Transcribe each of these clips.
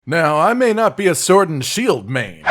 Now, I may not be a sword and shield main,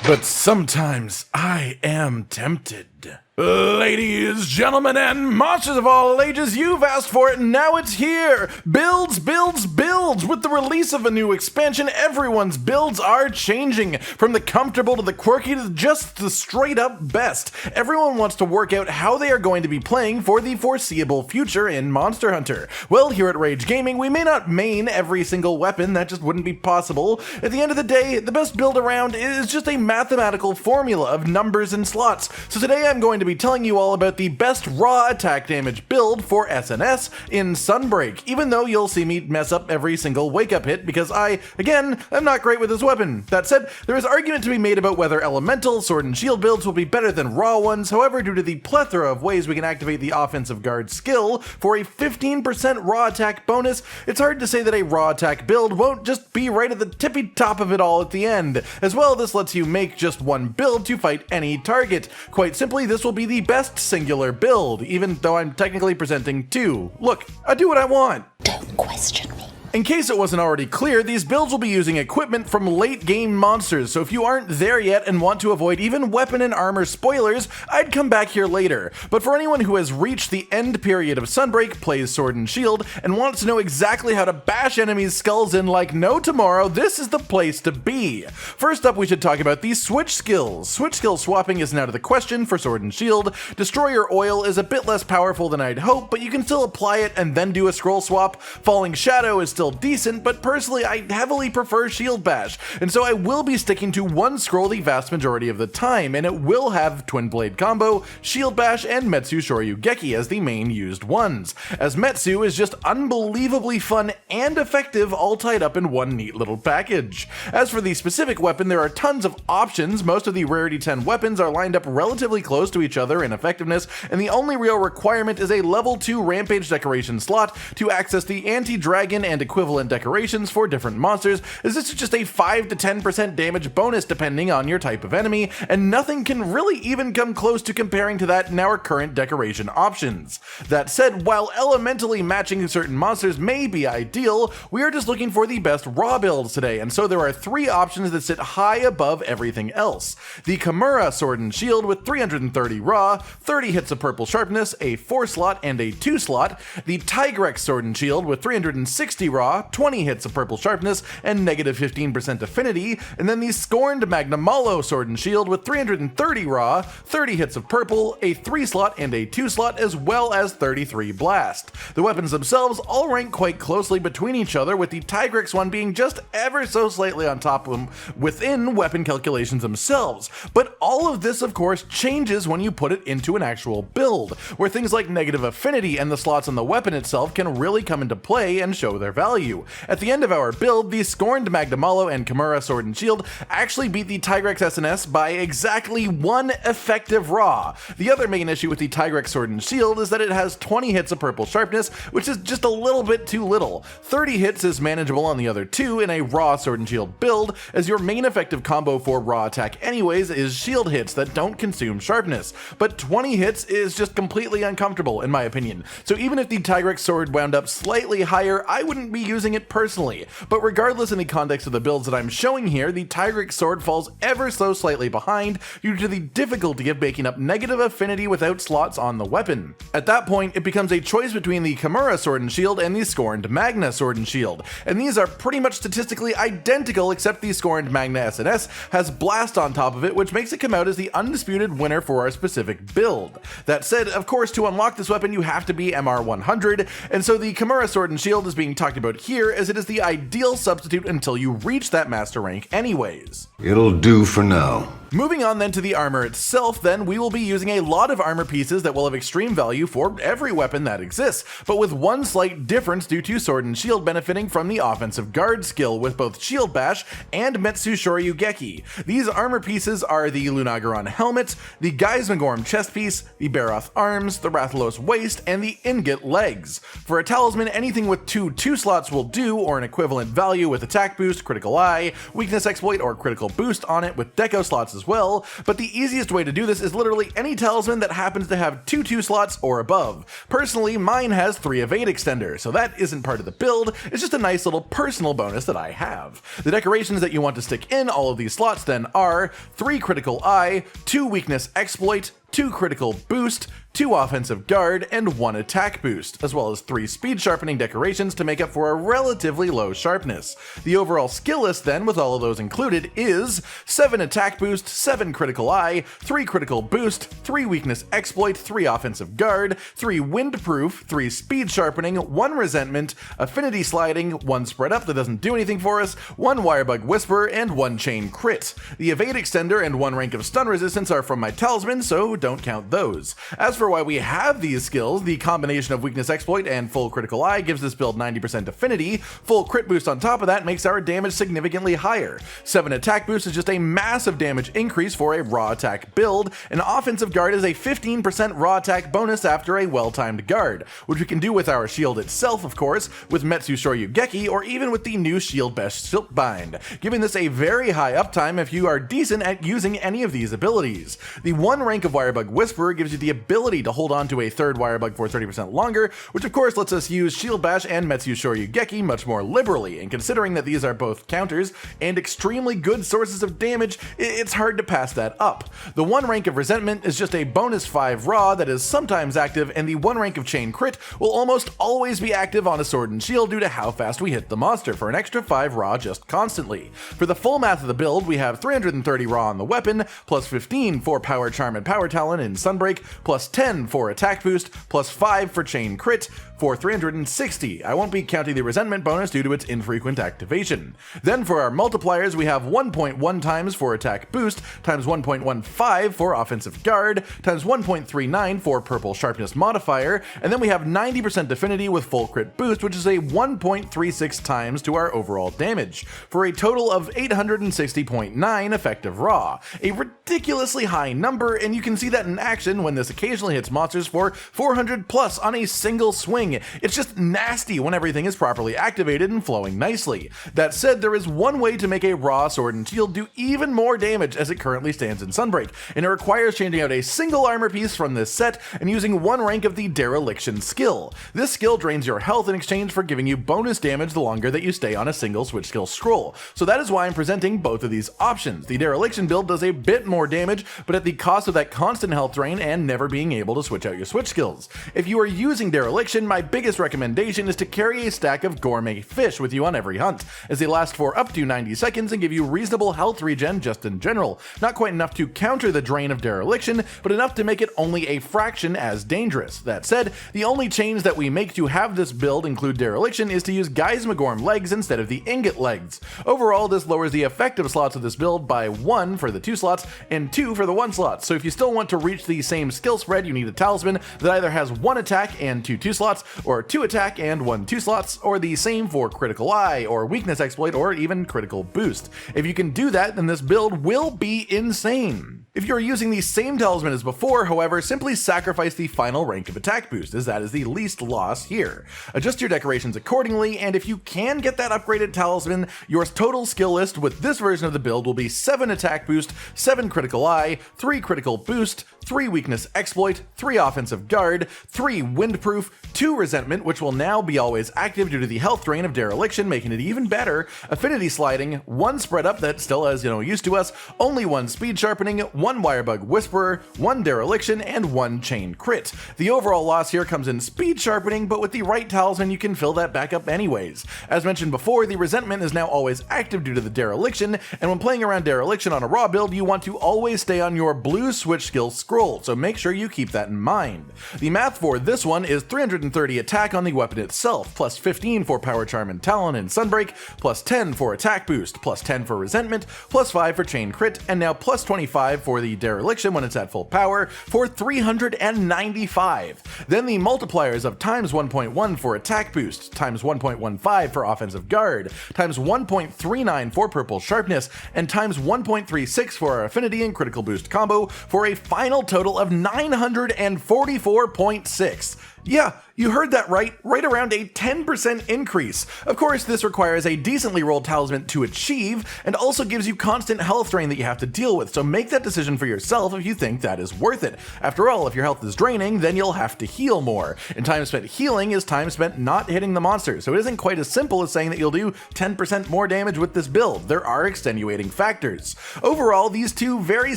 but sometimes I am tempted. Ladies, gentlemen, and monsters of all ages, you've asked for it, and now it's here! Builds, builds, builds! With the release of a new expansion, everyone's builds are changing. From the comfortable to the quirky to just the straight-up best. Everyone wants to work out how they are going to be playing for the foreseeable future in Monster Hunter. Well, here at Rage Gaming, we may not main every single weapon, that just wouldn't be possible. At the end of the day, the best build around is just a mathematical formula of numbers and slots. So today I'm going to be telling you all about the best raw attack damage build for SNS in Sunbreak, even though you'll see me mess up every single wake-up hit because I, again, am not great with this weapon. That said, there is argument to be made about whether elemental, sword and shield builds will be better than raw ones. However, due to the plethora of ways we can activate the offensive guard skill for a 15% raw attack bonus, it's hard to say that a raw attack build won't just be right at the tippy top of it all at the end. As well, this lets you make just one build to fight any target. Quite simply, this will be the best singular build, even though I'm technically presenting two. Look, I do what I want. Don't question me. In case it wasn't already clear, these builds will be using equipment from late game monsters, so if you aren't there yet and want to avoid even weapon and armor spoilers, I'd come back here later. But for anyone who has reached the end period of Sunbreak, plays Sword and Shield, and wants to know exactly how to bash enemies' skulls in like no tomorrow, this is the place to be. First up, we should talk about the switch skills. Switch skill swapping isn't out of the question for Sword and Shield. Destroyer Oil is a bit less powerful than I'd hope, but you can still apply it and then do a scroll swap. Falling Shadow is still decent, but personally I heavily prefer Shield Bash, and so I will be sticking to one scroll the vast majority of the time, and it will have Twin Blade Combo, Shield Bash, and Metsu Shoryugeki as the main used ones, as Metsu is just unbelievably fun and effective all tied up in one neat little package. As for the specific weapon, there are tons of options. Most of the rarity 10 weapons are lined up relatively close to each other in effectiveness, and the only real requirement is a level 2 Rampage decoration slot to access the anti-dragon and equivalent decorations for different monsters, as this is just a 5 to 10% damage bonus depending on your type of enemy, and nothing can really even come close to comparing to that in our current decoration options. That said, while elementally matching certain monsters may be ideal, we are just looking for the best raw builds today, and so there are 3 options that sit high above everything else. The Kimura Sword and Shield with 330 raw, 30 hits of purple sharpness, a 4 slot and a 2 slot, the Tigrex Sword and Shield with 360 raw, 20 hits of purple sharpness, and negative 15% affinity, and then the Scorned Magnamalo Sword and Shield with 330 raw, 30 hits of purple, a 3 slot and a 2 slot, as well as 33 blast. The weapons themselves all rank quite closely between each other, with the Tigrex one being just ever so slightly on top of them within weapon calculations themselves. But all of this, of course, changes when you put it into an actual build, where things like negative affinity and the slots on the weapon itself can really come into play and show their value. At the end of our build, the Scorned Magnamalo and Kimura Sword and Shield actually beat the Tigrex SNS by exactly 1 effective raw. The other main issue with the Tigrex Sword and Shield is that it has 20 hits of purple sharpness, which is just a little bit too little. 30 hits is manageable on the other 2 in a raw Sword and Shield build, as your main effective combo for raw attack anyways is shield hits that don't consume sharpness, but 20 hits is just completely uncomfortable in my opinion. So even if the Tigrex Sword wound up slightly higher, I wouldn't be using it personally. But regardless, in the context of the builds that I'm showing here, the Tigrex Sword falls ever so slightly behind due to the difficulty of making up negative affinity without slots on the weapon. At that point, it becomes a choice between the Kimura Sword and Shield and the Scorned Magna Sword and Shield, and these are pretty much statistically identical, except the Scorned Magna SNS has Blast on top of it, which makes it come out as the undisputed winner for our specific build. That said, of course, to unlock this weapon you have to be MR 100, and so the Kimura Sword and Shield is being talked about here as it is the ideal substitute until you reach that master rank anyways. It'll do for now. Moving on then to the armor itself, then we will be using a lot of armor pieces that will have extreme value for every weapon that exists, but with one slight difference due to Sword and Shield benefiting from the offensive guard skill with both Shield Bash and Metsu Shoryugeki. These armor pieces are the Lunagaron helmet, the Geismagorm chest piece, the Baroth arms, the Rathalos waist, and the Ingot legs. For a talisman, anything with 2 slots will do, or an equivalent value with attack boost, critical eye, weakness exploit, or critical boost on it with deco slots as as well, but the easiest way to do this is literally any talisman that happens to have 2 2 slots or above. Personally, mine has 3 Evade Extender, so that isn't part of the build, it's just a nice little personal bonus that I have. The decorations that you want to stick in all of these slots then are 3 Critical Eye, 2 Weakness Exploit, 2 Critical Boost, 2 Offensive Guard, and 1 Attack Boost, as well as 3 Speed Sharpening decorations to make up for a relatively low sharpness. The overall skill list then, with all of those included, is 7 Attack Boost, 7 Critical Eye, 3 Critical Boost, 3 Weakness Exploit, 3 Offensive Guard, 3 Windproof, 3 Speed Sharpening, 1 Resentment, Affinity Sliding, 1 Spread Up that doesn't do anything for us, 1 Wirebug Whisper, and 1 Chain Crit. The Evade Extender and 1 rank of Stun Resistance are from my talisman, so don't count those. As for why we have these skills, the combination of Weakness Exploit and Full Critical Eye gives this build 90% affinity, Full Crit Boost on top of that makes our damage significantly higher. 7 Attack Boost is just a massive damage increase for a raw attack build, and Offensive Guard is a 15% raw attack bonus after a well-timed guard, which we can do with our shield itself, of course, with Metsu Shoryugeki, or even with the new Shield Bash Silkbind, giving this a very high uptime if you are decent at using any of these abilities. The 1 rank of Wirebug Whisperer gives you the ability to hold on to a 3rd Wirebug for 30% longer, which of course lets us use Shield Bash and Metsu Shoryugeki much more liberally, and considering that these are both counters and extremely good sources of damage, it's hard to pass that up. The 1 rank of Resentment is just a bonus 5 raw that is sometimes active, and the 1 rank of Chain Crit will almost always be active on a Sword and Shield due to how fast we hit the monster for an extra 5 raw just constantly. For the full math of the build, we have 330 raw on the weapon, plus 15 for Power Charm and Power Talon in Sunbreak, plus 10 for Attack Boost, plus 5 for Chain Crit, for 360. I won't be counting the Resentment bonus due to its infrequent activation. Then for our multipliers, we have 1.1 times for Attack Boost, times 1.15 for Offensive Guard, times 1.39 for Purple Sharpness Modifier, and then we have 90% affinity with Full Crit Boost, which is a 1.36 times to our overall damage, for a total of 860.9 effective raw. A ridiculously high number, and you can see that in action when this occasionally hits monsters for 400 plus on a single swing. It's just nasty when everything is properly activated and flowing nicely. That said, there is one way to make a raw Sword and Shield do even more damage as it currently stands in Sunbreak, and it requires changing out a single armor piece from this set and using 1 rank of the Dereliction skill. This skill drains your health in exchange for giving you bonus damage the longer that you stay on a single switch skill scroll, so that is why I'm presenting both of these options. The Dereliction build does a bit more damage, but at the cost of that constant health drain and never being able to switch out your switch skills. If you are using Dereliction, my biggest recommendation is to carry a stack of Gourmet Fish with you on every hunt, as they last for up to 90 seconds and give you reasonable health regen just in general. Not quite enough to counter the drain of Dereliction, but enough to make it only a fraction as dangerous. That said, the only change that we make to have this build include Dereliction is to use Geismagorm legs instead of the Ingot legs. Overall, this lowers the effective slots of this build by 1 for the 2 slots and 2 for the 1 slot, so if you still want to reach the same skill spread, you need a talisman that either has 1 attack and 2 slots, or 2 attack and 1 2 slots, or the same for Critical Eye, or Weakness Exploit, or even Critical Boost. If you can do that, then this build will be insane. If you're using the same talisman as before, however, simply sacrifice the final rank of Attack Boost, as that is the least loss here. Adjust your decorations accordingly, and if you can get that upgraded talisman, your total skill list with this version of the build will be 7 Attack Boost, 7 Critical Eye, 3 Critical Boost, 3 Weakness Exploit, 3 Offensive Guard, 3 Windproof, 2 Resentment, which will now be always active due to the health drain of Dereliction, making it even better, Affinity Sliding, 1 Spread Up that still has, used to us, only 1 Speed Sharpening, 1 Wirebug Whisperer, 1 Dereliction, and 1 Chain Crit. The overall loss here comes in Speed Sharpening, but with the right talisman you can fill that back up anyways. As mentioned before, the Resentment is now always active due to the Dereliction, and when playing around Dereliction on a raw build, you want to always stay on your blue switch skill scroll, so make sure you keep that in mind. The math for this one is 330 attack on the weapon itself, plus 15 for Power Charm and Talon in Sunbreak, plus 10 for Attack Boost, plus 10 for Resentment, plus 5 for Chain Crit, and now plus 25 for the Dereliction when it's at full power for 395. Then the multipliers of times 1.1 for Attack Boost, times 1.15 for Offensive Guard, times 1.39 for Purple Sharpness, and times 1.36 for our Affinity and Critical Boost combo for a final total of 944.6. Yeah, you heard that right around a 10% increase. Of course, this requires a decently rolled talisman to achieve, and also gives you constant health drain that you have to deal with, so make that decision for yourself if you think that is worth it. After all, if your health is draining, then you'll have to heal more, and time spent healing is time spent not hitting the monster, so it isn't quite as simple as saying that you'll do 10% more damage with this build. There are extenuating factors. Overall, these two very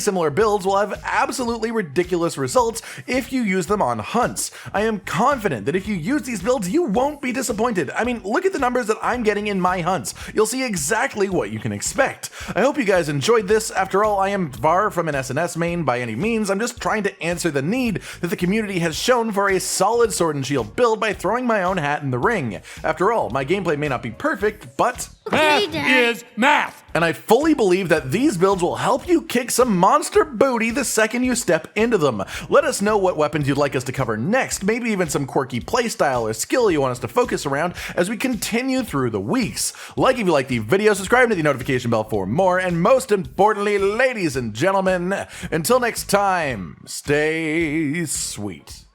similar builds will have absolutely ridiculous results if you use them on hunts. I am confident that if you use these builds, you won't be disappointed. I mean, look at the numbers that I'm getting in my hunts. You'll see exactly what you can expect. I hope you guys enjoyed this. After all, I am far from an SNS main by any means. I'm just trying to answer the need that the community has shown for a solid sword and shield build by throwing my own hat in the ring. After all, my gameplay may not be perfect, but math is math! And I fully believe that these builds will help you kick some monster booty the second you step into them. Let us know what weapons you'd like us to cover next, maybe even some quirky playstyle or skill you want us to focus around as we continue through the weeks. Like if you like the video, subscribe to the notification bell for more, and most importantly, ladies and gentlemen, until next time, stay sweet.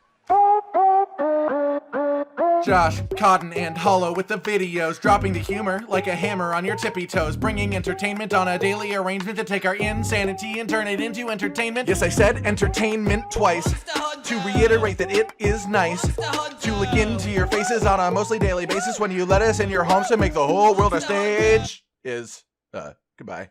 Josh, Cotton, and Hollow with the videos, dropping the humor like a hammer on your tippy toes, bringing entertainment on a daily arrangement to take our insanity and turn it into entertainment. Yes, I said entertainment twice, to reiterate that it is nice to look into your faces on a mostly daily basis when you let us in your homes to make the whole world a stage. Goodbye.